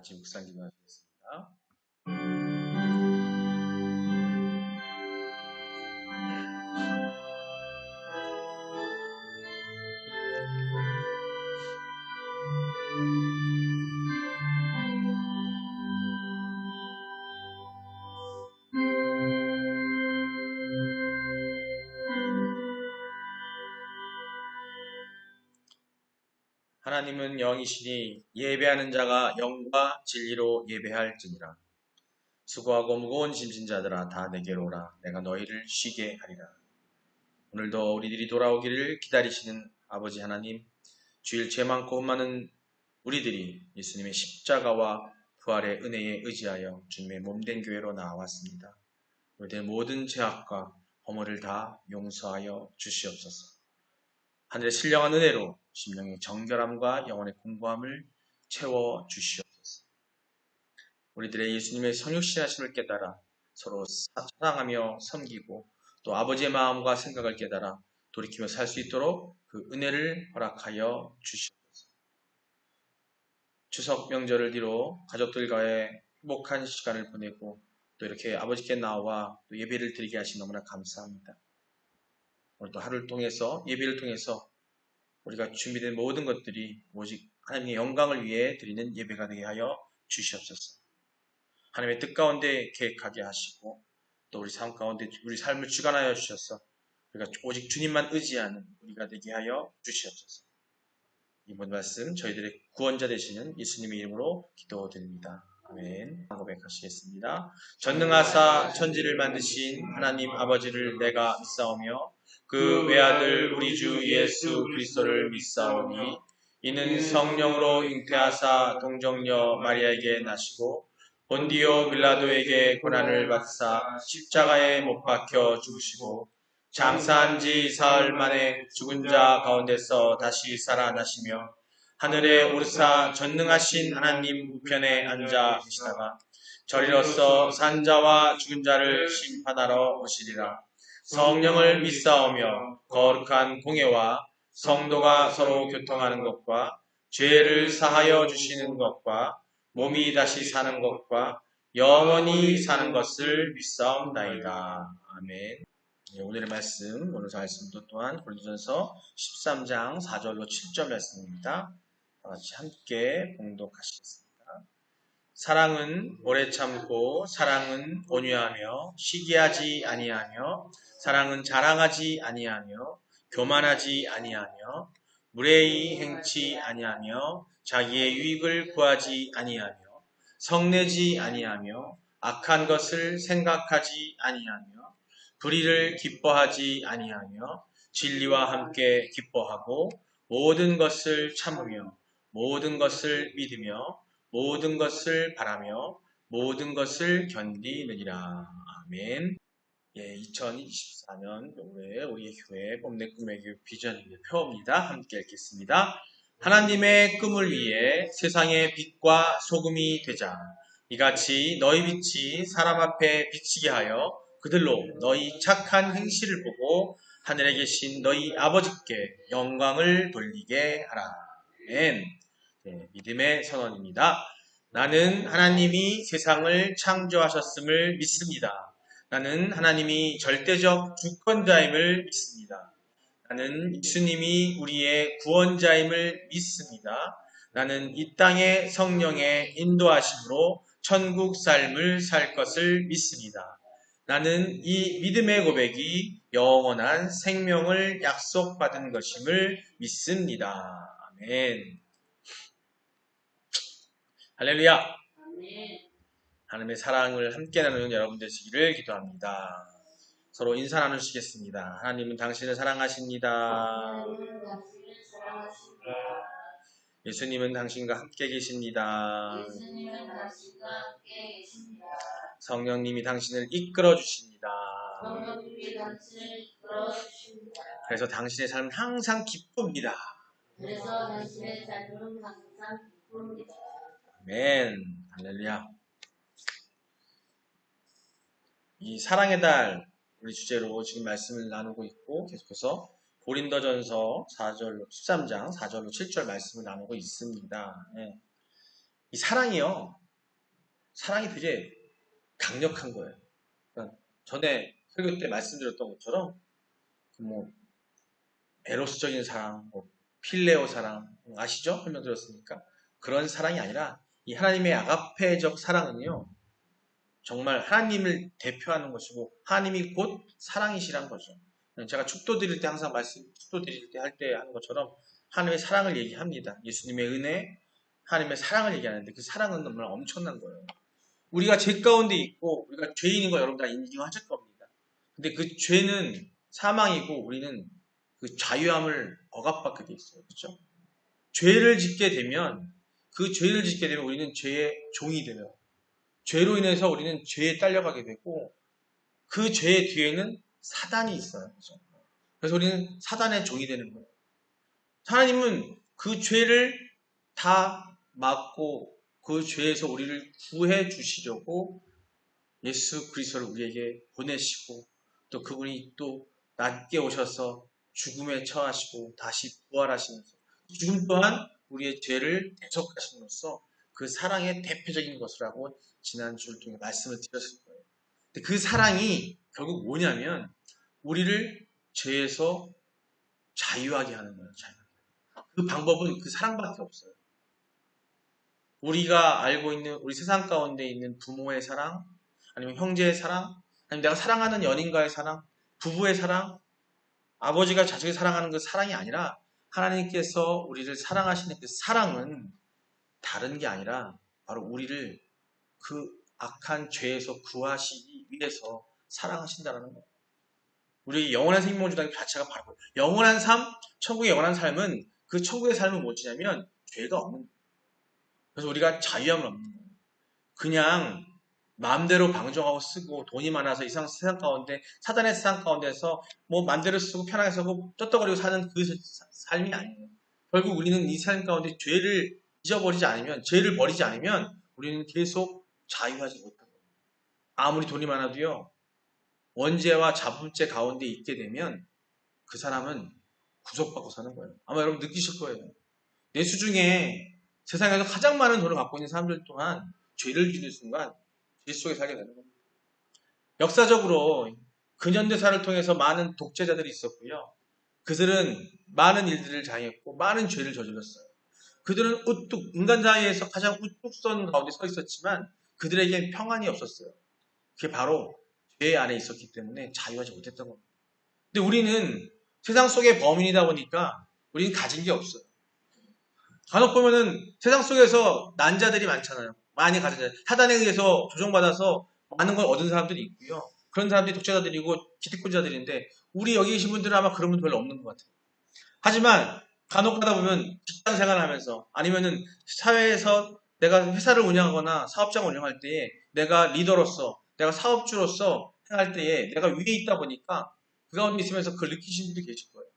같이 묵상 기도하시겠습니다. 하나님은 영이시니 예배하는 자가 영과 진리로 예배할지니라. 수고하고 무거운 짐진 자들아 다 내게로 오라. 내가 너희를 쉬게 하리라. 오늘도 우리들이 돌아오기를 기다리시는 아버지 하나님, 주일 죄 많고 많은 우리들이 예수님의 십자가와 부활의 은혜에 의지하여 주님의 몸된 교회로 나왔습니다. 우리들의 모든 죄악과 허물을 다 용서하여 주시옵소서. 하늘의 신령한 은혜로 심령의 정결함과 영혼의 공고함을 채워 주시옵소서. 우리들의 예수님의 성육신하심을 깨달아 서로 사랑하며 섬기고 또 아버지의 마음과 생각을 깨달아 돌이키며 살 수 있도록 그 은혜를 허락하여 주시옵소서. 추석 명절을 뒤로 가족들과의 행복한 시간을 보내고 또 이렇게 아버지께 나와 또 예배를 드리게 하시 너무나 감사합니다. 오늘 또 하루를 통해서 예배를 통해서 우리가 준비된 모든 것들이 오직 하나님의 영광을 위해 드리는 예배가 되게 하여 주시옵소서. 하나님의 뜻 가운데 계획하게 하시고 또 우리 삶 가운데 우리 삶을 주관하여 주셔서 우리가 오직 주님만 의지하는 우리가 되게 하여 주시옵소서. 이번 말씀 저희들의 구원자 되시는 예수님의 이름으로 기도드립니다. 아멘. 고백하시겠습니다. 전능하사 천지를 만드신 하나님 아버지를 내가 믿사오며 그 외아들 우리 주 예수 그리스도를 믿사오니 이는 성령으로 잉태하사 동정녀 마리아에게 나시고 본디오 빌라도에게 고난을 받사 십자가에 못 박혀 죽으시고 장사한 지 사흘 만에 죽은 자 가운데서 다시 살아나시며 하늘에 오르사 전능하신 하나님 우편에 앉아 계시다가 저리로서 산 자와 죽은 자를 심판하러 오시리라. 성령을 믿사오며 거룩한 공예와 성도가 서로 교통하는 것과 죄를 사하여 주시는 것과 몸이 다시 사는 것과 영원히 사는 것을 믿사옵나이다. 아멘. 오늘의 말씀, 오늘 말씀도 또한 고린도전서 13장 4절로 7절 말씀입니다. 다 같이 함께 봉독하시겠습니다. 사랑은 오래 참고 사랑은 온유하며 시기하지 아니하며 사랑은 자랑하지 아니하며 교만하지 아니하며 무례히 행치 아니하며 자기의 유익을 구하지 아니하며 성내지 아니하며 악한 것을 생각하지 아니하며 불의를 기뻐하지 아니하며 진리와 함께 기뻐하고 모든 것을 참으며 모든 것을 믿으며 모든 것을 바라며 모든 것을 견디느니라. 아멘. 2024년 올해 우리의 교회 봄내 꿈의 교회 비전 표입니다. 함께 읽겠습니다. 하나님의 꿈을 위해 세상의 빛과 소금이 되자. 이같이 너희 빛이 사람 앞에 비치게 하여 그들로 너희 착한 행실을 보고 하늘에 계신 너희 아버지께 영광을 돌리게 하라. 아멘. 믿음의 선언입니다. 나는 하나님이 세상을 창조하셨음을 믿습니다. 나는 하나님이 절대적 주권자임을 믿습니다. 나는 예수님이 우리의 구원자임을 믿습니다. 나는 이 땅의 성령의 인도하심으로 천국 삶을 살 것을 믿습니다. 나는 이 믿음의 고백이 영원한 생명을 약속받은 것임을 믿습니다. 아멘. 할렐루야. 아멘. 하나님의 사랑을 함께 나누는 여러분 되시기를 기도합니다. 서로 인사 나누시겠습니다. 하나님은 당신을 사랑하십니다. 예수님은 당신과 함께 계십니다. 성령님이 당신을 이끌어 주십니다. 그래서 당신의 삶은 항상 기쁩니다. 아멘. 할렐루야. 이 사랑의 달 우리 주제로 지금 말씀을 나누고 있고 계속해서 고린도전서 13장 4절로 7절 말씀을 나누고 있습니다. 네. 이 사랑이요. 사랑이 되게 강력한 거예요. 그러니까 전에 설교 때 말씀드렸던 것처럼 뭐 에로스적인 사랑, 뭐 필레오 사랑 아시죠? 설명드렸으니까 그런 사랑이 아니라 이 하나님의 아가페적 사랑은요. 정말 하나님을 대표하는 것이고 하나님이 곧 사랑이시란 거죠. 제가 축도 드릴 때 항상 축도 드릴 때 할 때 하는 것처럼 하나님의 사랑을 얘기합니다. 예수님의 은혜, 하나님의 사랑을 얘기하는데 그 사랑은 정말 엄청난 거예요. 우리가 죄 가운데 있고 우리가 죄인인 거 여러분 다 인정하실 겁니다. 근데 그 죄는 사망이고 우리는 그 자유함을 억압받게 돼 있어요. 그렇죠? 죄를 짓게 되면 그 죄를 짓게 되면 우리는 죄의 종이 돼요. 죄로 인해서 우리는 죄에 딸려가게 되고 그 죄의 뒤에는 사단이 있어요. 그렇죠? 그래서 우리는 사단의 종이 되는 거예요. 하나님은 그 죄를 다 막고 그 죄에서 우리를 구해 주시려고 예수 그리스도를 우리에게 보내시고 또 그분이 또 낮게 오셔서 죽음에 처하시고 다시 부활하시면서 죽음 또한 우리의 죄를 대속하심으로써 그 사랑의 대표적인 것이라고 지난주를 통해 말씀을 드렸을 거예요. 근데 그 사랑이 결국 뭐냐면 우리를 죄에서 자유하게 하는 거예요. 그 방법은 그 사랑밖에 없어요. 우리가 알고 있는 우리 세상 가운데 있는 부모의 사랑, 아니면 형제의 사랑, 아니면 내가 사랑하는 연인과의 사랑, 부부의 사랑, 아버지가 자식을 사랑하는 그 사랑이 아니라 하나님께서 우리를 사랑하시는 그 사랑은 다른 게 아니라 바로 우리를 그 악한 죄에서 구하시기 위해서 사랑하신다는 거예요. 우리 영원한 생명을 주다는 자체가 바로 영원한 삶, 천국의 영원한 삶은 그 천국의 삶은 뭐냐면 죄가 없는 거예요. 그래서 우리가 자유함을 얻는 거예요. 그냥 마음대로 방종하고 쓰고 돈이 많아서 이 세상 가운데 사단의 세상 가운데서 뭐 마음대로 쓰고 편하게 쓰고 쩌떡거리고 사는 그 삶이 아니에요. 결국 우리는 이 삶 가운데 죄를 잊어버리지 않으면 죄를 버리지 않으면 우리는 계속 자유하지 못하고 아무리 돈이 많아도요 원죄와 자범죄 가운데 있게 되면 그 사람은 구속받고 사는 거예요. 아마 여러분 느끼실 거예요. 내수 중에 세상에서 가장 많은 돈을 갖고 있는 사람들 또한 죄를 지는 순간 죄 속에 살게 되는 겁니다. 역사적으로 근현대사를 통해서 많은 독재자들이 있었고요. 그들은 많은 일들을 당했고 많은 죄를 저질렀어요. 그들은 우뚝 인간 사이에서 가장 우뚝선 가운데 서 있었지만 그들에겐 평안이 없었어요. 그게 바로 죄 안에 있었기 때문에 자유하지 못했던 겁니다. 근데 우리는 세상 속의 범인이다 보니까 우리는 가진 게 없어요. 간혹 보면은 세상 속에서 난자들이 많잖아요. 많이 가진 자. 사단에 의해서 조종받아서 많은 걸 얻은 사람들이 있고요. 그런 사람들이 독재자들이고 기득권자들인데 우리 여기 계신 분들은 아마 그런 분 별로 없는 것 같아요. 하지만 간혹 가다 보면 직장 생활하면서 아니면은 사회에서 내가 회사를 운영하거나 사업장을 운영할 때에 내가 리더로서 내가 사업주로서 행할 때에 내가 위에 있다 보니까 그 가운데 있으면서 그걸 느끼시는 분들이 계실 거예요.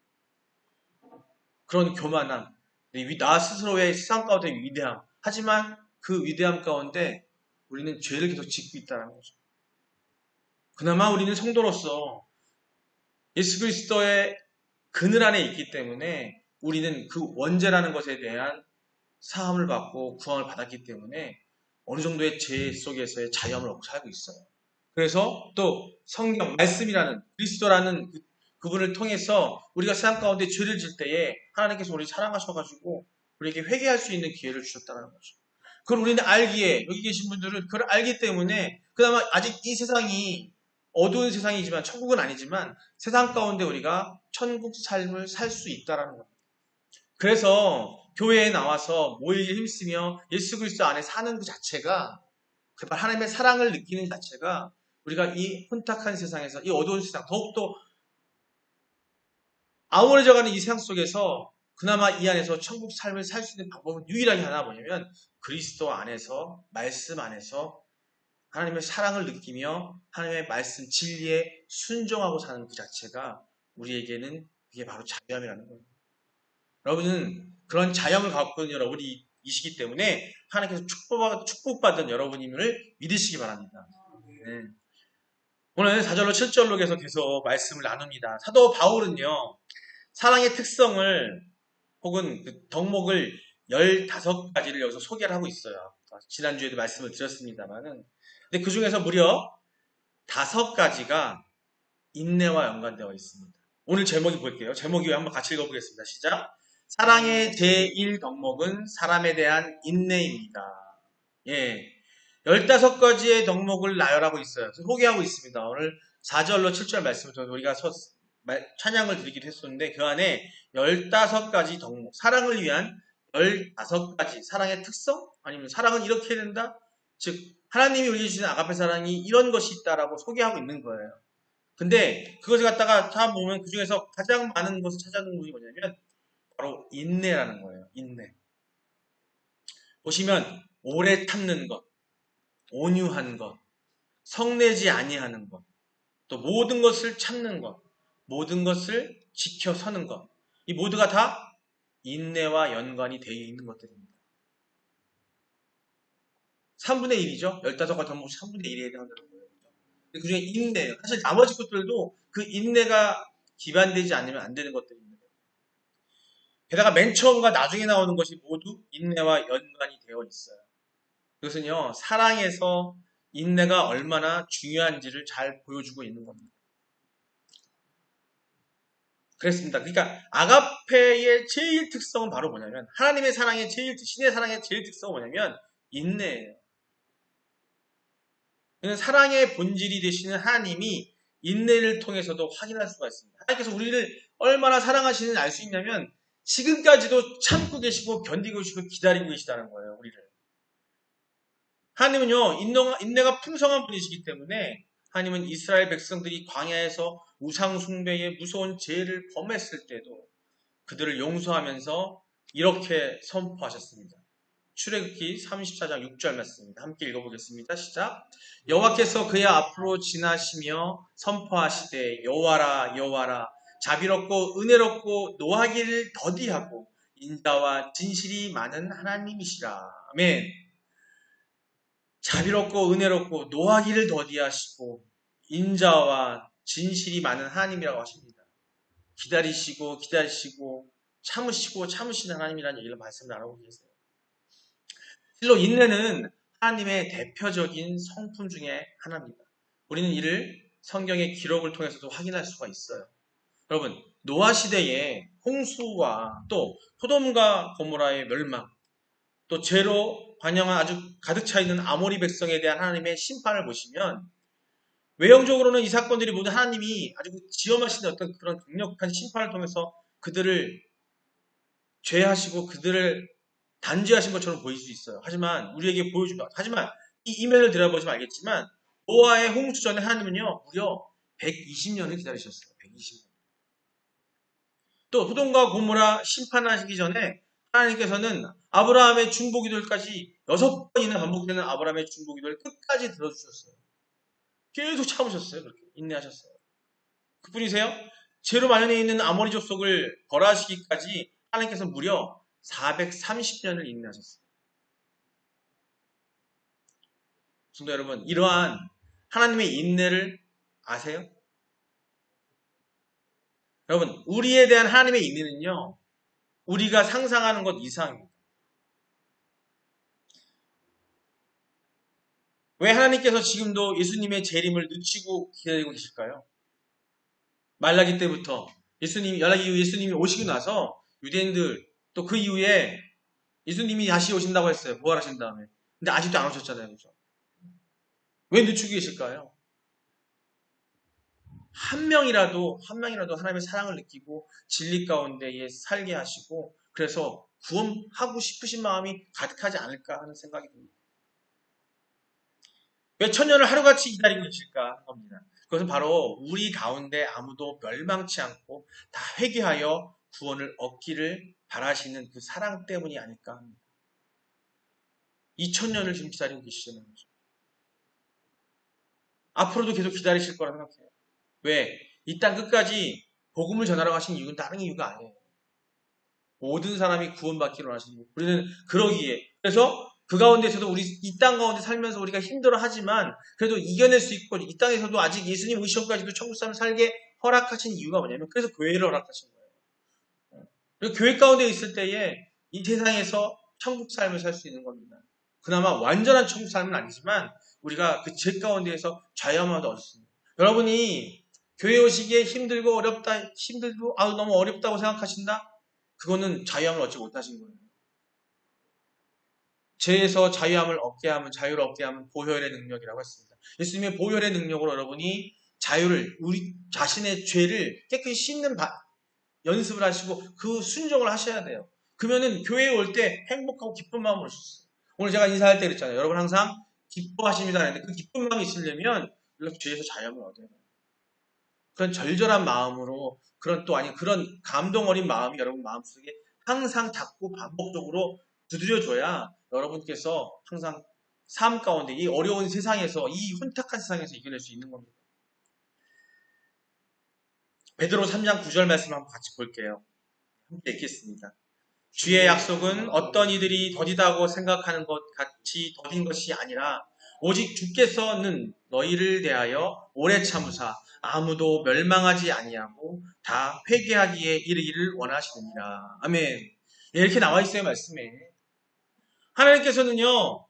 그런 교만함, 나 스스로의 세상 가운데 위대함. 하지만 그 위대함 가운데 우리는 죄를 계속 짓고 있다는 거죠. 그나마 우리는 성도로서 예수 그리스도의 그늘 안에 있기 때문에 우리는 그 원죄라는 것에 대한 사함을 받고 구원을 받았기 때문에 어느 정도의 죄 속에서의 자유함을 얻고 살고 있어요. 그래서 또 성경, 말씀이라는 그리스도라는 그분을 통해서 우리가 세상 가운데 죄를 질 때에 하나님께서 우리를 사랑하셔가지고 우리에게 회개할 수 있는 기회를 주셨다는 거죠. 그걸 우리는 알기에 여기 계신 분들은 그걸 알기 때문에 그나마 아직 이 세상이 어두운 세상이지만 천국은 아니지만 세상 가운데 우리가 천국 삶을 살 수 있다는 겁니다. 그래서 교회에 나와서 모이기 힘쓰며 예수 그리스도 안에 사는 그 자체가 그발 하나님의 사랑을 느끼는 자체가 우리가 이 혼탁한 세상에서 이 어두운 세상 더욱더 암울해져가는 이 세상 속에서 그나마 이 안에서 천국 삶을 살 수 있는 방법은 유일하게 하나 뭐냐면 그리스도 안에서 말씀 안에서 하나님의 사랑을 느끼며 하나님의 말씀 진리에 순종하고 사는 그 자체가 우리에게는 그게 바로 자유함이라는 거예요. 여러분은 그런 자유함을 갖고 있는 여러분이시기 때문에 하나님께서 축복받은 여러분임을 믿으시기 바랍니다. 네. 오늘 4절로 7절로 계속 말씀을 나눕니다. 사도 바울은요. 사랑의 특성을 혹은 그 덕목을 15가지를 여기서 소개를 하고 있어요. 지난주에도 말씀을 드렸습니다만은, 근데 그 중에서 무려 5가지가 인내와 연관되어 있습니다. 오늘 제목이 볼게요. 제목이 한번 같이 읽어보겠습니다. 시작. 사랑의 제1덕목은 사람에 대한 인내입니다. 예. 15가지의 덕목을 나열하고 있어요. 소개하고 있습니다. 오늘 4절로 7절 말씀을 통해서 우리가 찬양을 드리기도 했었는데, 그 안에 15가지 덕목, 사랑을 위한 15가지 사랑의 특성? 아니면 사랑은 이렇게 된다? 즉 하나님이 우리에게 주신 아가페 사랑이 이런 것이 있다라고 소개하고 있는 거예요. 근데 그것을 갖다가 다 보면 그 중에서 가장 많은 것을 찾아낸 것이 뭐냐면 바로 인내라는 거예요. 인내. 보시면 오래 참는 것, 온유한 것, 성내지 아니하는 것, 또 모든 것을 참는 것, 모든 것을 지켜서는 것. 이 모두가 다 인내와 연관이 되어 있는 것들입니다. 3분의 1이죠. 15가지 덕목 3분의 1에 해당하는 거예요. 그 중에 인내예요. 사실 나머지 것들도 그 인내가 기반되지 않으면 안 되는 것들입니다. 게다가 맨 처음과 나중에 나오는 것이 모두 인내와 연관이 되어 있어요. 그것은요, 사랑에서 인내가 얼마나 중요한지를 잘 보여주고 있는 겁니다. 그렇습니다. 그러니까 아가페의 제일 특성은 바로 뭐냐면, 하나님의 사랑의 신의 사랑의 제일 특성은 뭐냐면 인내예요. 사랑의 본질이 되시는 하나님이 인내를 통해서도 확인할 수가 있습니다. 하나님께서 우리를 얼마나 사랑하시는지 알 수 있냐면 지금까지도 참고 계시고 견디고 계시고 기다리고 계시다는 거예요. 우리를. 하나님은요, 인내가 풍성한 분이시기 때문에 하나님은 이스라엘 백성들이 광야에서 우상 숭배의 무서운 죄를 범했을 때도 그들을 용서하면서 이렇게 선포하셨습니다. 출애굽기 34장 6절 말씀입니다. 함께 읽어보겠습니다. 시작. 여호와께서 그의 앞으로 지나시며 선포하시되 여호와라 여호와라 자비롭고 은혜롭고 노하기를 더디하고 인자와 진실이 많은 하나님이시라. 아멘. 자비롭고 은혜롭고 노하기를 더디하시고 인자와 진실이 많은 하나님이라고 하십니다. 기다리시고 참으시는 하나님이라는 얘기를 말씀 나누고 계세요. 실로 인내는 하나님의 대표적인 성품 중에 하나입니다. 우리는 이를 성경의 기록을 통해서도 확인할 수가 있어요. 여러분, 노아 시대의 홍수와 또 소돔과 고모라의 멸망, 또 죄로 관영한 아주 가득 차 있는 아모리 백성에 대한 하나님의 심판을 보시면 외형적으로는 이 사건들이 모두 하나님이 아주 지엄하신 어떤 그런 강력한 심판을 통해서 그들을 죄하시고 그들을 단죄하신 것처럼 보일 수 있어요. 하지만 우리에게 보여주다. 하지만 이 이면을 들여다보시면 알겠지만 노아의 홍수 전에 하나님은요 무려 120년을 기다리셨어요. 120년. 또 소돔과 고모라 심판하시기 전에 하나님께서는 아브라함의 중보기도까지 6번이나 반복되는 아브라함의 중보기도를 끝까지 들어주셨어요. 계속 참으셨어요. 그렇게 인내하셨어요. 그뿐이세요? 죄로 만연해 있는 아모리 족속을 벌하시기까지 하나님께서 무려 430년을 인내하셨어요. 성도 여러분, 이러한 하나님의 인내를 아세요? 여러분, 우리에 대한 하나님의 인내는요, 우리가 상상하는 것 이상입니다. 왜 하나님께서 지금도 예수님의 재림을 늦추고 기다리고 계실까요? 말라기 때부터 말라기 이후 예수님이 오시고 나서 유대인들 또 그 이후에 예수님이 다시 오신다고 했어요. 부활하신 다음에. 근데 아직도 안 오셨잖아요. 그죠? 왜 늦추고 계실까요? 한 명이라도 하나님의 사랑을 느끼고 진리 가운데에 살게 하시고 그래서 구원하고 싶으신 마음이 가득하지 않을까 하는 생각이 듭니다. 왜 천년을 하루같이 기다리고 계실까 하는 겁니다. 그것은 바로 우리 가운데 아무도 멸망치 않고 다 회개하여 구원을 얻기를 바라시는 그 사랑 때문이 아닐까 합니다. 2000년을 지금 기다리고 계시잖아요. 앞으로도 계속 기다리실 거라 생각해요. 왜? 이 땅 끝까지 복음을 전하러 가신 이유는 다른 이유가 아니에요. 모든 사람이 구원받기로 하시는 거예요. 우리는 그러기에. 그래서 그 가운데서도 우리 이 땅 가운데 살면서 우리가 힘들어 하지만 그래도 이겨낼 수 있고 이 땅에서도 아직 예수님 의시험까지도 천국 사람 살게 허락하신 이유가 뭐냐면 그래서 교회를 허락하신 거예요. 그리고 교회 가운데 있을 때에 이 세상에서 천국 삶을 살 수 있는 겁니다. 그나마 완전한 천국 삶은 아니지만 우리가 그 죄 가운데에서 자유함을 얻었습니다. 여러분이 교회 오시기에 힘들고 어렵다, 힘들고 너무 어렵다고 생각하신다? 그거는 자유함을 얻지 못하신 거예요. 죄에서 자유함을 얻게 하면, 자유를 얻게 하면 보혈의 능력이라고 했습니다. 예수님의 보혈의 능력으로 여러분이 자유를, 우리 자신의 죄를 깨끗이 씻는 연습을 하시고 그 순종을 하셔야 돼요. 그러면은 교회에 올 때 행복하고 기쁜 마음으로 올 수 있어요. 오늘 제가 인사할 때 그랬잖아요. 여러분 항상 기뻐하십니다 했는데 그 기쁜 마음이 있으려면 이렇게 죄에서 자유함을 얻어야 돼요. 그런 절절한 마음으로 그런 감동 어린 마음이 여러분 마음속에 항상 자꾸 반복적으로 두드려줘야 여러분께서 항상 삶 가운데 이 어려운 세상에서 이 혼탁한 세상에서 이겨낼 수 있는 겁니다. 베드로 3장 9절 말씀 한번 같이 볼게요. 함께 읽겠습니다. 주의 약속은 어떤 이들이 더디다고 생각하는 것 같이 더딘 것이 아니라 오직 주께서는 너희를 대하여 오래 참으사 아무도 멸망하지 아니하고 다 회개하기에 이르기를 원하시느니라. 아멘. 이렇게 나와 있어요, 말씀에. 하나님께서는요,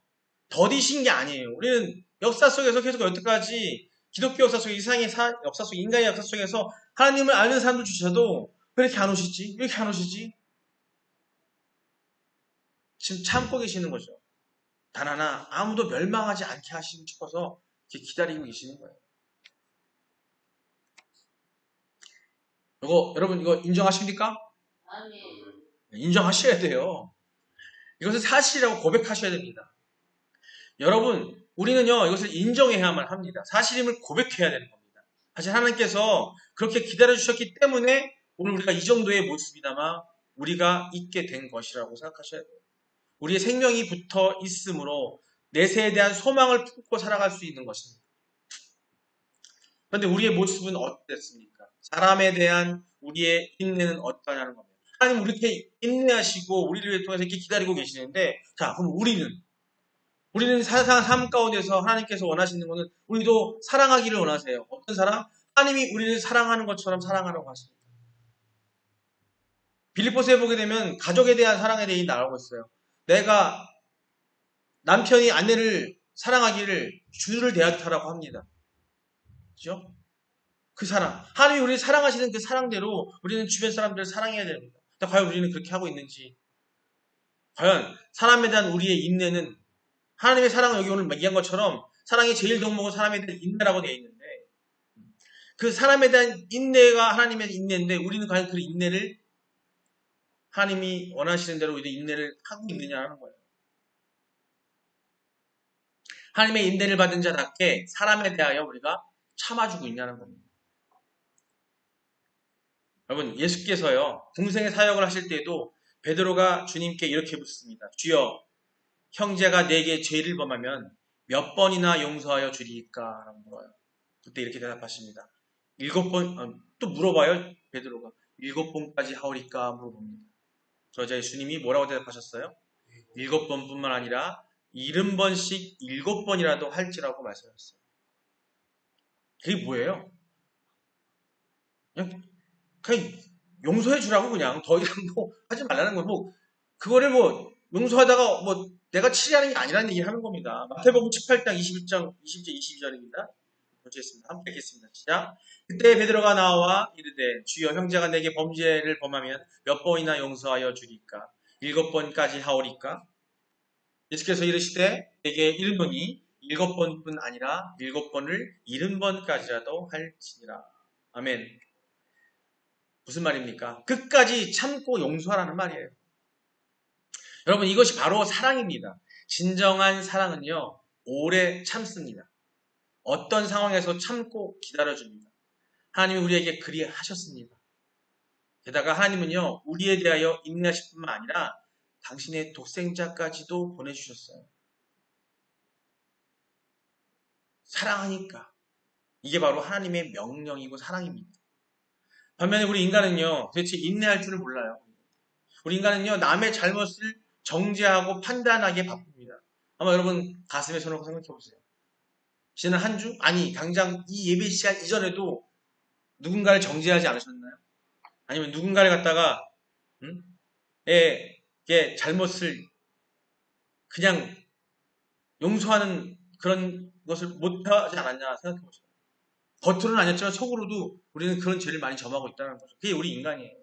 더디신 게 아니에요. 우리는 역사 속에서 계속 여태까지 기독교 역사 속 이상의 역사 속 인간의 역사 속에서 하나님을 아는 사람들 주셔도 왜 이렇게 안 오시지? 왜 이렇게 안 오시지? 지금 참고 계시는 거죠. 단 하나 아무도 멸망하지 않게 하시고 싶어서 이렇게 기다리고 계시는 거예요. 여러분 이거 인정하십니까? 아멘. 인정하셔야 돼요. 이것을 사실이라고 고백하셔야 됩니다. 여러분 우리는요 이것을 인정해야만 합니다. 사실임을 고백해야 되는 겁니다. 사실 하나님께서 그렇게 기다려주셨기 때문에 오늘 우리가 이 정도의 모습이나마 우리가 있게 된 것이라고 생각하셔야 돼요. 우리의 생명이 붙어 있으므로 내세에 대한 소망을 품고 살아갈 수 있는 것입니다. 그런데 우리의 모습은 어땠습니까? 사람에 대한 우리의 인내는 어떠냐는 겁니다. 하나님 우리에게 인내하시고 우리를 통해서 이렇게 기다리고 계시는데 자 그럼 우리는 삶 가운데서 하나님께서 원하시는 것은 우리도 사랑하기를 원하세요. 어떤 사랑? 하나님이 우리를 사랑하는 것처럼 사랑하라고 하십니다. 빌립보서에 보게 되면 가족에 대한 사랑에 대해 나오고 있어요. 내가 남편이 아내를 사랑하기를 주를 대하라고 합니다. 그죠? 그 사랑. 하나님이 우리를 사랑하시는 그 사랑대로 우리는 주변 사람들을 사랑해야 됩니다. 과연 우리는 그렇게 하고 있는지. 과연 사람에 대한 우리의 인내는 하나님의 사랑은 여기 오늘 얘기한 것처럼 사랑의 제일 덕목은 사람에 대한 인내라고 되어 있는데 그 사람에 대한 인내가 하나님의 인내인데 우리는 과연 그 인내를 하나님이 원하시는 대로 우리 인내를 하고 있느냐 하는 거예요. 하나님의 인내를 받은 자답게 사람에 대하여 우리가 참아주고 있냐는 겁니다. 여러분 예수께서요 공생의 사역을 하실 때에도 베드로가 주님께 이렇게 묻습니다. 주여 형제가 내게 죄를 범하면 몇 번이나 용서하여 주리까? 라고 물어요. 그때 이렇게 대답하십니다. 7번, 또 물어봐요 베드로가. 7번까지 하오리까? 물어봅니다. 그러자 주님이 뭐라고 대답하셨어요? 7번뿐만 아니라 70번씩 7번이라도 할지라고 말씀하셨어요. 그게 뭐예요? 그냥 용서해 주라고 그냥 더 이상 하지 말라는 거예요. 그거를 용서하다가 내가 치리하는 게 아니라는 얘기를 하는 겁니다. 마태복음 18장 21장 20절 22절입니다. 보시겠습니다. 함께 읽겠습니다. 시작. 그때 베드로가 나와 이르되 주여 형제가 내게 범죄를 범하면 몇 번이나 용서하여 주리까? 7번까지 하오리까? 예수께서 이르시되 내게 이르노니 7번뿐 아니라 7번을 70번까지라도 할지니라. 아멘. 무슨 말입니까? 끝까지 참고 용서하라는 말이에요. 여러분 이것이 바로 사랑입니다. 진정한 사랑은요 오래 참습니다. 어떤 상황에서 참고 기다려줍니다. 하나님이 우리에게 그리하셨습니다. 게다가 하나님은요 우리에 대하여 인내하실 뿐만 아니라 당신의 독생자까지도 보내주셨어요. 사랑하니까. 이게 바로 하나님의 명령이고 사랑입니다. 반면에 우리 인간은요 도대체 인내할 줄을 몰라요. 우리 인간은요 남의 잘못을 정죄하고 판단하기에 바쁩니다. 아마 여러분 가슴에 손을 얹고 생각해 보세요. 지난 한 주? 아니 당장 이 예배 시간 이전에도 누군가를 정죄하지 않으셨나요? 아니면 누군가를 갖다가 잘못을 그냥 용서하는 그런 것을 못하지 않았냐 생각해 보세요. 겉으로는 아니었지만 속으로도 우리는 그런 죄를 많이 점하고 있다는 거죠. 그게 우리 인간이에요.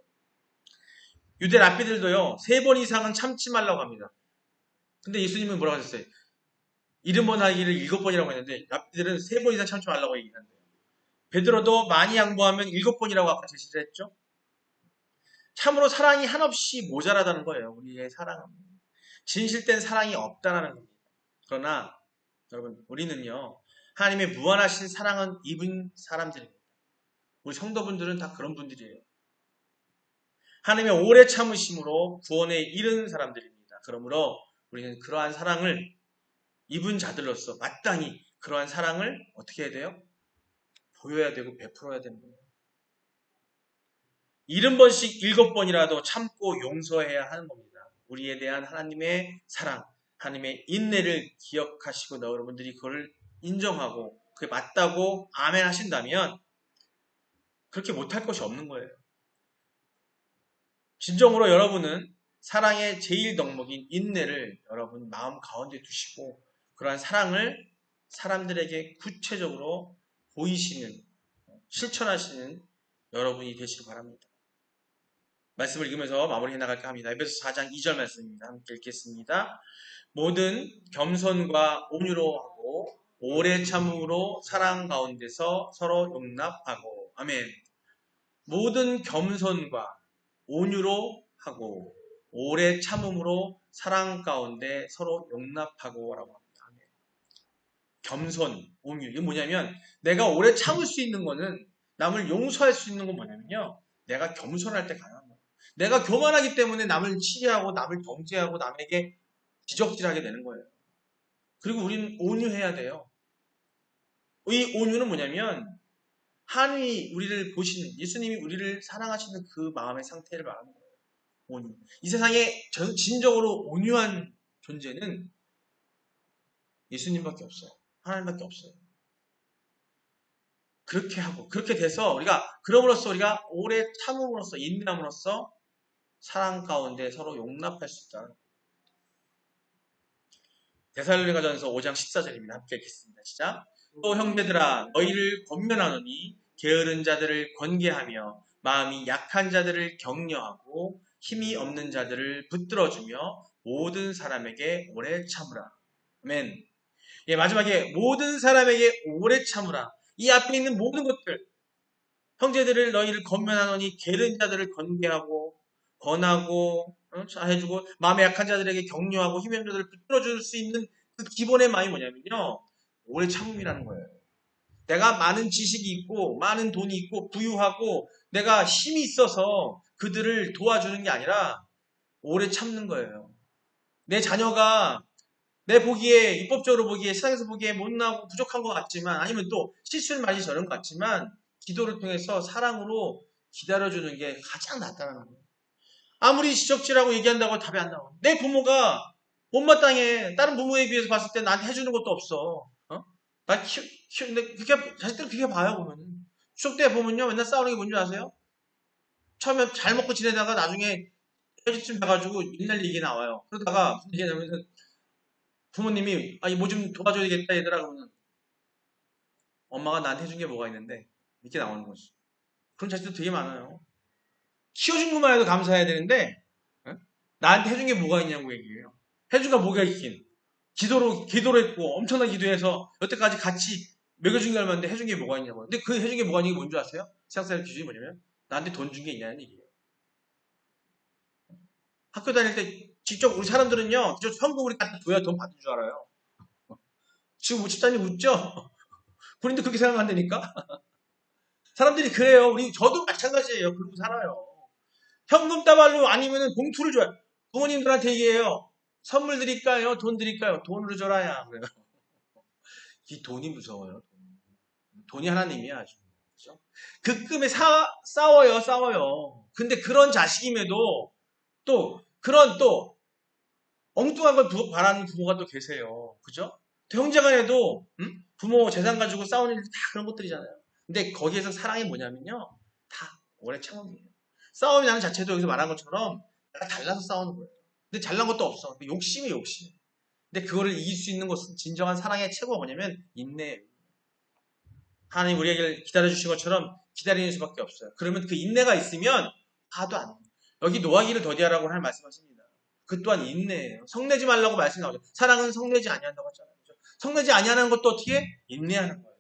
유대 랍비들도요, 3번 이상은 참지 말라고 합니다. 근데 예수님은 뭐라고 하셨어요? 70번 하기를 7번이라고 했는데, 랍비들은 3번 이상 참지 말라고 얘기한대요. 베드로도 많이 양보하면 7번이라고 아까 제시를 했죠? 참으로 사랑이 한없이 모자라다는 거예요. 우리의 사랑은. 진실된 사랑이 없다라는 겁니다. 그러나, 여러분, 우리는요, 하나님의 무한하신 사랑은 입은 사람들입니다. 우리 성도분들은 다 그런 분들이에요. 하나님의 오래 참으심으로 구원에 이른 사람들입니다. 그러므로 우리는 그러한 사랑을 입은 자들로서 마땅히 그러한 사랑을 어떻게 해야 돼요? 보여야 되고 베풀어야 되는 거예요. 70번씩 7번이라도 참고 용서해야 하는 겁니다. 우리에 대한 하나님의 사랑, 하나님의 인내를 기억하시고 여러분들이 그걸 인정하고 그게 맞다고 아멘 하신다면 그렇게 못할 것이 없는 거예요. 진정으로 여러분은 사랑의 제일 덕목인 인내를 여러분 마음 가운데 두시고 그러한 사랑을 사람들에게 구체적으로 보이시는, 실천하시는 여러분이 되시길 바랍니다. 말씀을 읽으면서 마무리해 나갈까 합니다. 에베소 4장 2절 말씀입니다. 함께 읽겠습니다. 모든 겸손과 온유로 하고 오래 참음으로 사랑 가운데서 서로 용납하고 아멘. 모든 겸손과 온유로 하고 오래 참음으로 사랑 가운데 서로 용납하고 라고 합니다. 아멘. 겸손, 온유. 이게 뭐냐면 내가 오래 참을 수 있는 거는 남을 용서할 수 있는 건 뭐냐면요. 내가 겸손할 때 가능한 거예요. 내가 교만하기 때문에 남을 치리하고 남을 정죄하고 남에게 지적질하게 되는 거예요. 그리고 우리는 온유해야 돼요. 이 온유는 뭐냐면 하나님이 우리를 보시는, 예수님이 우리를 사랑하시는 그 마음의 상태를 말하는 거예요. 온유. 이 세상에 진정으로 온유한 존재는 예수님밖에 없어요. 하나님밖에 없어요. 그렇게 하고 그렇게 돼서 우리가 그럼으로써 우리가 오래 참음으로써 인내함으로써 사랑 가운데 서로 용납할 수 있다. 데살로니가전서 5장 14절입니다. 함께 읽겠습니다. 시작. 또 형제들아 너희를 권면하노니 게으른 자들을 권계하며 마음이 약한 자들을 격려하고 힘이 없는 자들을 붙들어주며 모든 사람에게 오래 참으라. 아멘. 예, 마지막에 모든 사람에게 오래 참으라. 이 앞에 있는 모든 것들, 형제들을 너희를 권면하노니 게으른 자들을 권계하고 권하고 해주고 마음에 약한 자들에게 격려하고 힘없는 자들을 붙들어줄 수 있는 그 기본의 마음이 뭐냐면요. 오래 참음이라는 거예요. 내가 많은 지식이 있고 많은 돈이 있고 부유하고 내가 힘이 있어서 그들을 도와주는 게 아니라 오래 참는 거예요. 내 자녀가 내 보기에 입법적으로 보기에 세상에서 보기에 못나고 부족한 것 같지만 아니면 또 실수를 많이 저런 것 같지만 기도를 통해서 사랑으로 기다려주는 게 가장 낫다는 거예요. 아무리 지적질하고 얘기한다고 답이 안 나와. 내 부모가 못마땅해. 다른 부모에 비해서 봤을 때 나한테 해주는 것도 없어. 나 근데 자식들은 그렇게 봐요, 보면은. 추석 때 보면요, 맨날 싸우는 게 뭔지 아세요? 처음에 잘 먹고 지내다가 나중에 헤어지쯤 돼가지고 옛날 얘기 나와요. 그러다가 무슨 얘기 나면은 부모님이, 뭐 좀 도와줘야 되겠다, 얘들아. 그러면 엄마가 나한테 해준 게 뭐가 있는데, 이렇게 나오는 거지. 그런 자식들 되게 많아요. 키워준 것만 해도 감사해야 되는데, 나한테 해준 게 뭐가 있냐고 얘기해요. 해준 게 뭐가 있긴. 기도로 했고, 엄청나게 기도해서, 여태까지 같이 먹여준 게 얼마인데 해준 게 뭐가 있냐고. 근데 그 해준 게 뭐가 있는 게 뭔지 아세요? 세상사람 기준이 뭐냐면, 나한테 돈 준 게 있냐는 얘기예요. 학교 다닐 때, 직접 우리 사람들은요, 직접 현금을 갖다 줘야 돈 받는 줄 알아요. 지금 우집사님 웃죠? 본인도 그렇게 생각한다니까? 사람들이 그래요. 저도 마찬가지예요. 그러고 살아요. 현금 따발로 아니면은 봉투를 줘요. 부모님들한테 얘기해요. 선물 드릴까요? 돈 드릴까요? 돈으로 줘라야. 그래요. 이 돈이 무서워요. 돈이 하나님이야, 아주. 그렇죠? 극금에 싸워요. 근데 그런 자식임에도 또 엉뚱한 걸 바라는 부모가 또 계세요. 그죠? 형제간에도 부모 재산 가지고 싸우는 일 다 그런 것들이잖아요. 근데 거기에서 사랑이 뭐냐면요. 다 오래 참음이에요. 싸움이라는 자체도 여기서 말한 것처럼 내가 잘나서 싸우는 거예요. 근데 잘난 것도 없어. 욕심이 욕심. 근데 그거를 이길 수 있는 것은 진정한 사랑의 최고가 뭐냐면 인내예요. 하나님 우리에게 기다려주신 것처럼 기다리는 수밖에 없어요. 그러면 그 인내가 있으면 봐도 안 돼요. 여기 노하기를 더디하라고 하나님 말씀하십니다. 그 또한 인내예요. 성내지 말라고 말씀 나오죠. 사랑은 성내지 아니한다고 하잖아요. 그렇죠? 성내지 아니하는 것도 어떻게? 인내하는 거예요.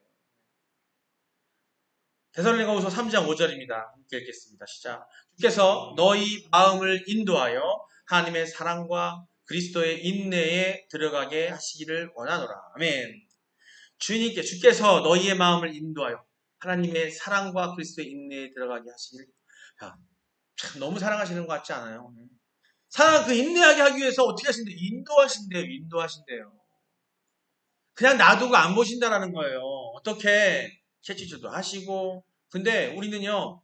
데살로니가후서 3장 5절입니다. 함께 읽겠습니다. 시작. 주께서 너희 마음을 인도하여 하나님의 사랑과 그리스도의 인내에 들어가게 하시기를 원하노라. 아멘. 주께서 너희의 마음을 인도하여 하나님의 사랑과 그리스도의 인내에 들어가게 하시기를. 참 너무 사랑하시는 것 같지 않아요? 사랑 그 인내하게 하기 위해서 어떻게 하신대요? 인도하신대요. 그냥 놔두고 안 보신다라는 거예요. 어떻게 채찍질도 하시고. 근데 우리는요,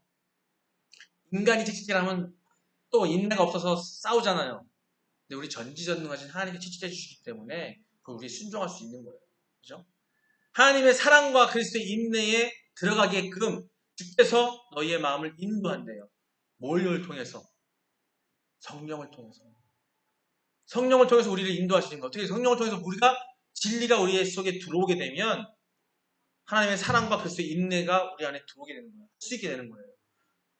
인간이 채찍질하면 또 인내가 없어서 싸우잖아요. 근데 우리 전지전능하신 하나님이 채찍해 주시기 때문에 그 우리 순종할 수 있는 거예요. 그죠? 하나님의 사랑과 그리스도의 인내에 들어가게끔 주께서 너희의 마음을 인도한대요. 뭘 통해서? 성령을 통해서. 성령을 통해서 우리를 인도하시는 거. 어떻게 성령을 통해서 우리가 진리가 우리 속에 들어오게 되면 하나님의 사랑과 그리스도의 인내가 우리 안에 들어오게 되는 거예요. 할 수 있게 되는 거예요.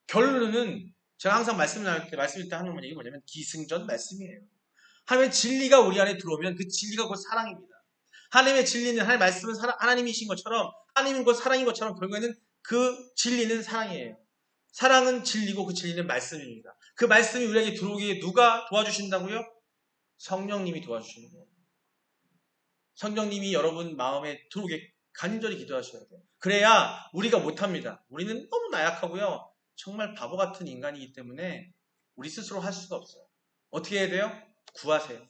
결론은 제가 항상 말씀을 때 하는 얘기 뭐냐면 기승전 말씀이에요. 하나님의 진리가 우리 안에 들어오면 그 진리가 곧 사랑입니다. 하나님의 진리는 하나님의 말씀은 하나님이신 것처럼 하나님은 곧 사랑인 것처럼 결국에는 그 진리는 사랑이에요. 사랑은 진리고 그 진리는 말씀입니다. 그 말씀이 우리에게 들어오기에 누가 도와주신다고요? 성령님이 도와주시는 거예요. 성령님이 여러분 마음에 들어오게 간절히 기도하셔야 돼요. 그래야 우리가 못합니다. 우리는 너무 나약하고요. 정말 바보 같은 인간이기 때문에 우리 스스로 할 수가 없어요. 어떻게 해야 돼요? 구하세요.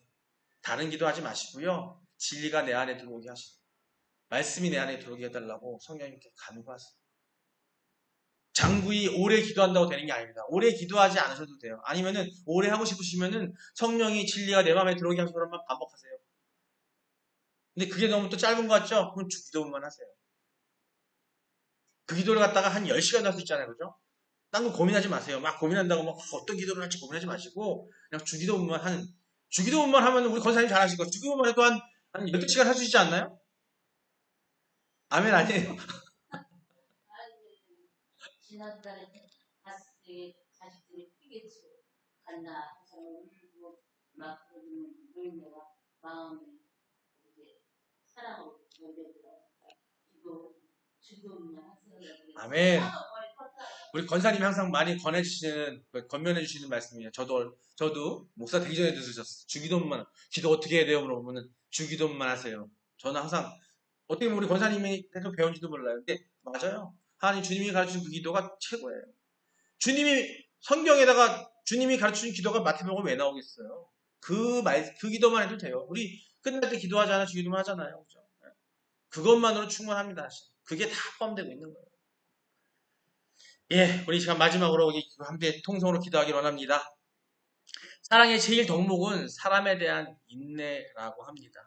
다른 기도하지 마시고요. 진리가 내 안에 들어오게 하시고 말씀이 내 안에 들어오게 해달라고 성령님께 간구하세요. 장구히 오래 기도한다고 되는 게 아닙니다. 오래 기도하지 않으셔도 돼요. 아니면은 오래 하고 싶으시면은 성령이 진리가 내 마음에 들어오게 하시는 것만 반복하세요. 근데 그게 너무 또 짧은 것 같죠? 그럼 주기도문만 하세요. 그 기도를 갖다가 한 10시간도 할 수 있잖아요. 그죠? 딴 거 고민하지 마세요. 막 고민한다고 막 어떤 기도를 할지 고민하지 마시고 그냥 주기도문만 하면 우리 권사님 잘 하실 거예요. 주기도문만 해도 한 12시간 할 수 있지 않나요? 아멘 아니에요? 지난달에 자식들이 크게 갔나 해서 울고 막 그러면 내가 마음이 이제 사랑으로 연결되더라고요. 주도문만 하세요. 아멘. 우리 권사님이 항상 많이 권면해주시는 말씀이에요. 저도 목사 되기 전에 들으셨어요. 주기도문만, 기도 어떻게 해야 돼요? 그러면은 주기도문만 하세요. 저는 항상, 어떻게 보면 우리 권사님이 계속 배운지도 몰라요. 근데 맞아요. 하나님 주님이 가르치신 그 기도가 최고예요. 성경에다가 주님이 가르치신 기도가 마태복음에 왜 나오겠어요? 그 기도만 해도 돼요. 우리 끝날 때 기도하잖아요. 주기도문 하잖아요. 그죠? 그것만으로 충분합니다. 그게 다 포함되고 있는 거예요. 예, 우리 시간 마지막으로 함께 통성으로 기도하기 원합니다. 사랑의 제일 덕목은 사람에 대한 인내라고 합니다.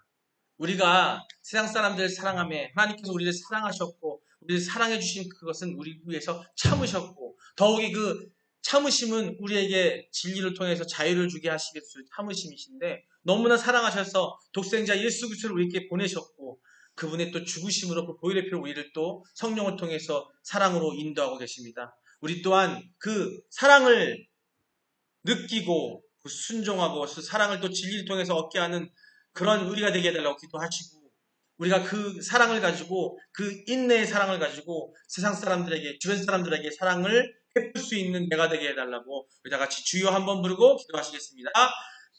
우리가 세상 사람들을 사랑하며 하나님께서 우리를 사랑하셨고 우리를 사랑해 주신 그것은 우리 위해서 참으셨고 더욱이 그 참으심은 우리에게 진리를 통해서 자유를 주게 하시기 위해서 참으심이신데 너무나 사랑하셔서 독생자 예수 그리스도를 우리에게 보내셨고 그분의 또 죽으심으로 그 보혈의 피로 우리를 또 성령을 통해서 사랑으로 인도하고 계십니다. 우리 또한 그 사랑을 느끼고 그 순종하고 그 사랑을 또 진리를 통해서 얻게 하는 그런 우리가 되게 해달라고 기도하시고 우리가 그 사랑을 가지고 그 인내의 사랑을 가지고 세상 사람들에게 주변 사람들에게 사랑을 베풀 수 있는 내가 되게 해달라고 우리 다 같이 주여 한번 부르고 기도하시겠습니다.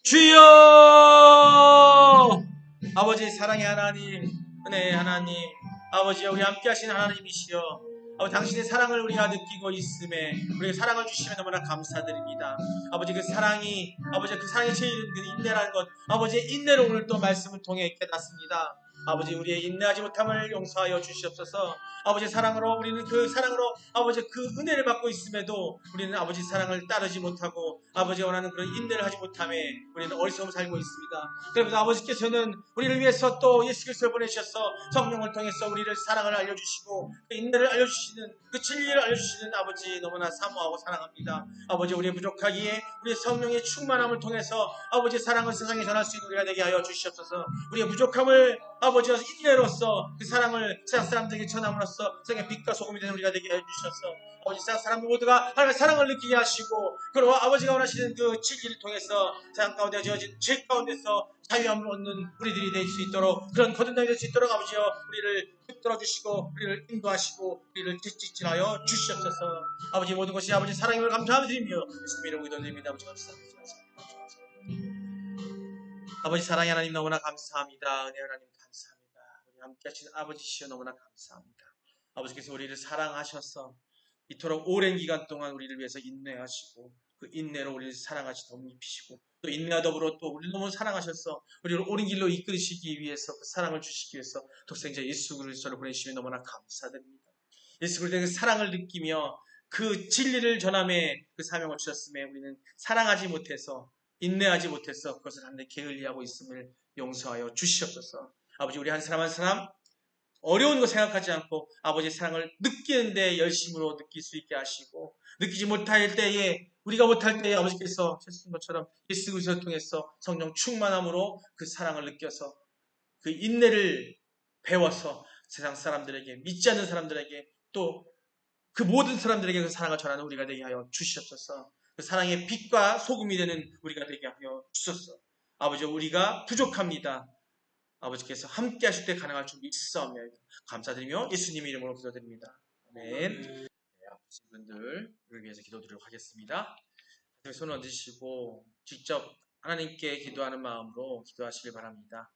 주여! 아버지 사랑의 하나님 은혜의 하나님 아버지여 우리 함께 하신 하나님이시여 아버지 당신의 사랑을 우리가 느끼고 있음에 우리에게 사랑을 주시면 너무나 감사드립니다. 아버지 그 사랑이 아버지 그 사랑의 제일 인내라는 것 아버지의 인내로 오늘 또 말씀을 통해 깨닫습니다. 아버지 우리의 인내하지 못함을 용서하여 주시옵소서. 아버지 사랑으로 우리는 그 사랑으로 아버지 그 은혜를 받고 있음에도 우리는 아버지 사랑을 따르지 못하고 아버지가 원하는 그런 인내를 하지 못함에 우리는 어리석음 살고 있습니다. 그래서 아버지께서는 우리를 위해서 또 예수 그리스도를 보내주셔서 성령을 통해서 우리를 사랑을 알려주시고 그 인내를 알려주시는 그 진리를 알려주시는 아버지 너무나 사모하고 사랑합니다. 아버지 우리의 부족하기에 우리의 성령의 충만함을 통해서 아버지 사랑을 세상에 전할 수 있는 우리가 되게 하여 주시옵소서. 우리의 부족함을 아버지와 인내로서 그 사랑을 세상 사람들에게 전함으로써 세상의 빛과 소금이 되는 우리가 되게 해주셔서 아버지 세상 사람들 모두가 하나님의 사랑을 느끼게 하시고 그리고 아버지가 원하시는 그 진리를 통해서 세상 가운데 지어진 죄 가운데서 자유함을 얻는 우리들이 될 수 있도록 그런 거듭남이 될 수 있도록 아버지여 우리를 붙들어 주시고 우리를 인도하시고 우리를 지지하여 주시옵소서. 아버지 모든 것이 아버지 사랑임을 감사드리며 예수님 이름으로 기도드립니다. 아버지 감사합니다. 아버지 사랑의 하나님 너무나 감사합니다. 은혜 하나님 감사합니다. 우리 함께 하신 아버지시여 너무나 감사합니다. 아버지께서 우리를 사랑하셔서 이토록 오랜 기간 동안 우리를 위해서 인내하시고 그 인내로 우리를 사랑하시 덧입히시고 또 인내와 더불어 또 우리를 너무 사랑하셔서 우리를 옳은 길로 이끌으시기 위해서 그 사랑을 주시기 위해서 독생자 예수 그리스도를 보내시면 너무나 감사드립니다. 예수 그리스도의 사랑을 느끼며 그 진리를 전함에 그 사명을 주셨음에 우리는 사랑하지 못해서 인내하지 못해서 그것을 하나님께 게을리하고 있음을 용서하여 주시옵소서. 아버지 우리 한 사람 한 사람 어려운 거 생각하지 않고 아버지의 사랑을 느끼는데 열심으로 느낄 수 있게 하시고 느끼지 못할 때에 우리가 못할 때에 아버지께서 하신 것처럼 예수 그리스도를 통해서 성령 충만함으로 그 사랑을 느껴서 그 인내를 배워서 세상 사람들에게 믿지 않는 사람들에게 또 그 모든 사람들에게 그 사랑을 전하는 우리가 되게 하여 주시옵소서. 그 사랑의 빛과 소금이 되는 우리가 되게 하여 주소서. 아버지 우리가 부족합니다. 아버지께서 함께 하실 때 가능할 줄 믿사옵나이다. 감사드리며 예수님 이름으로 기도드립니다. 아멘. 네, 아프신 분들을 위해서 기도드리도록 하겠습니다. 손을 얹으시고 직접 하나님께 기도하는 마음으로 기도하시길 바랍니다.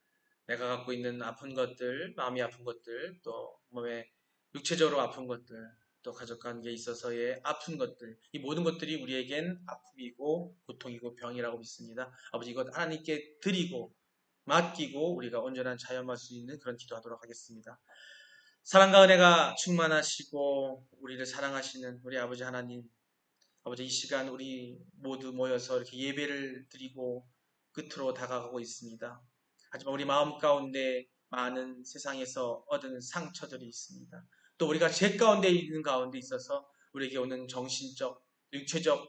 내가 갖고 있는 아픈 것들, 마음이 아픈 것들, 또 몸에 육체적으로 아픈 것들, 또 가족관계에 있어서의 아픈 것들, 이 모든 것들이 우리에겐 아픔이고 고통이고 병이라고 믿습니다. 아버지 이것 하나님께 드리고 맡기고 우리가 온전한 자유할 수 있는 그런 기도하도록 하겠습니다. 사랑과 은혜가 충만하시고 우리를 사랑하시는 우리 아버지 하나님, 아버지 이 시간 우리 모두 모여서 이렇게 예배를 드리고 끝으로 다가가고 있습니다. 하지만 우리 마음 가운데 많은 세상에서 얻은 상처들이 있습니다. 또 우리가 죄 가운데 있는 가운데 있어서 우리에게 오는 정신적, 육체적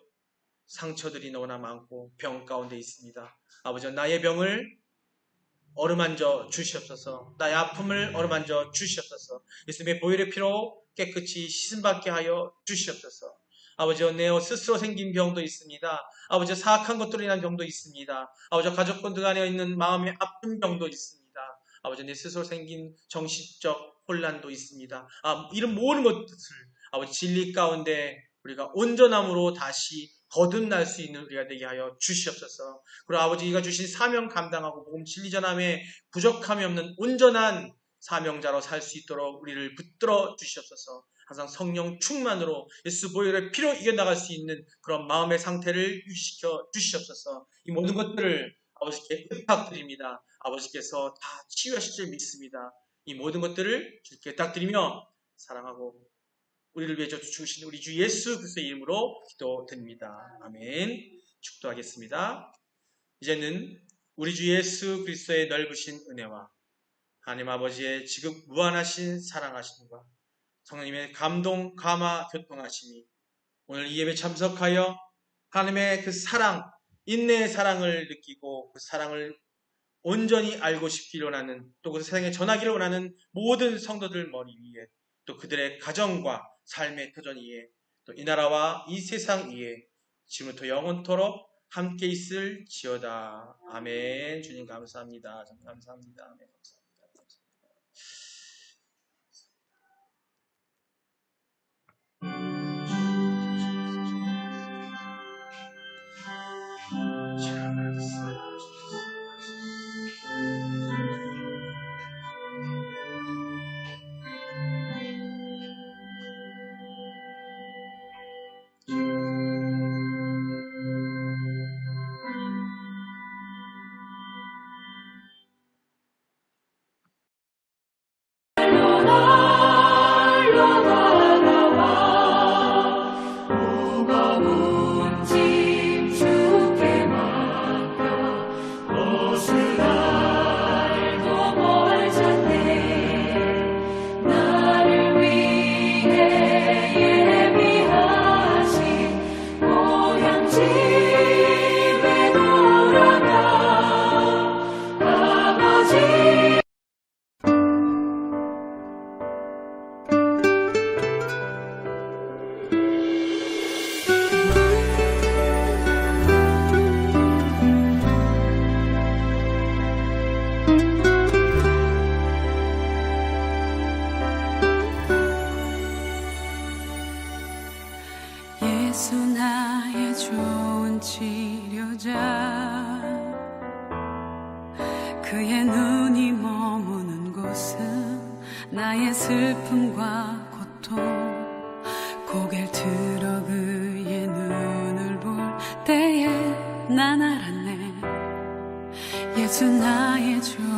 상처들이 너무나 많고 병 가운데 있습니다. 아버지 나의 병을 어루만져 주시옵소서. 나의 아픔을 어루만져 주시옵소서. 예수님의 보혈의 피로 깨끗이 씻음받게 하여 주시옵소서. 아버지 내 스스로 생긴 병도 있습니다. 아버지 사악한 것들로 인한 병도 있습니다. 아버지 가족분들 안에 있는 마음의 아픈 병도 있습니다. 아버지 내 스스로 생긴 정신적 혼란도 있습니다. 이런 모든 것을 아버지 진리 가운데 우리가 온전함으로 다시 거듭날 수 있는 우리가 되게 하여 주시옵소서. 그리고 아버지가 주신 사명 감당하고 복음 진리 전함에 부족함이 없는 온전한 사명자로 살 수 있도록 우리를 붙들어 주시옵소서. 항상 성령 충만으로 예수 보혈의 피로 이겨나갈 수 있는 그런 마음의 상태를 유지시켜 주시옵소서. 이 모든 것들을 아버지께 부탁드립니다. 아버지께서 다 치유하실 줄 믿습니다. 이 모든 것들을 주께 부탁드리며 사랑하고 우리를 위해 주신 우리 주 예수 그리스도의 이름으로 기도드립니다. 아멘. 축도하겠습니다. 이제는 우리 주 예수 그리스도의 넓으신 은혜와 하나님 아버지의 지극 무한하신 사랑하심과 성령님의 감동, 감화, 교통하심이 오늘 이 예배 참석하여 하나님의 그 사랑, 인내의 사랑을 느끼고 그 사랑을 온전히 알고 싶기를 원하는 또 그 세상에 전하기를 원하는 모든 성도들 머리 위에 또 그들의 가정과 삶의 터전 위에 또 이 나라와 이 세상 위에 지금부터 영원토록 함께 있을 지어다. 아멘. 주님 감사합니다. 감사합니다. 아멘. 감사합니다. 그의 눈이 머무는 곳은 나의 슬픔과 고통. 고개를 들어 그의 눈을 볼 때에 난 알았네. 예수 나의 주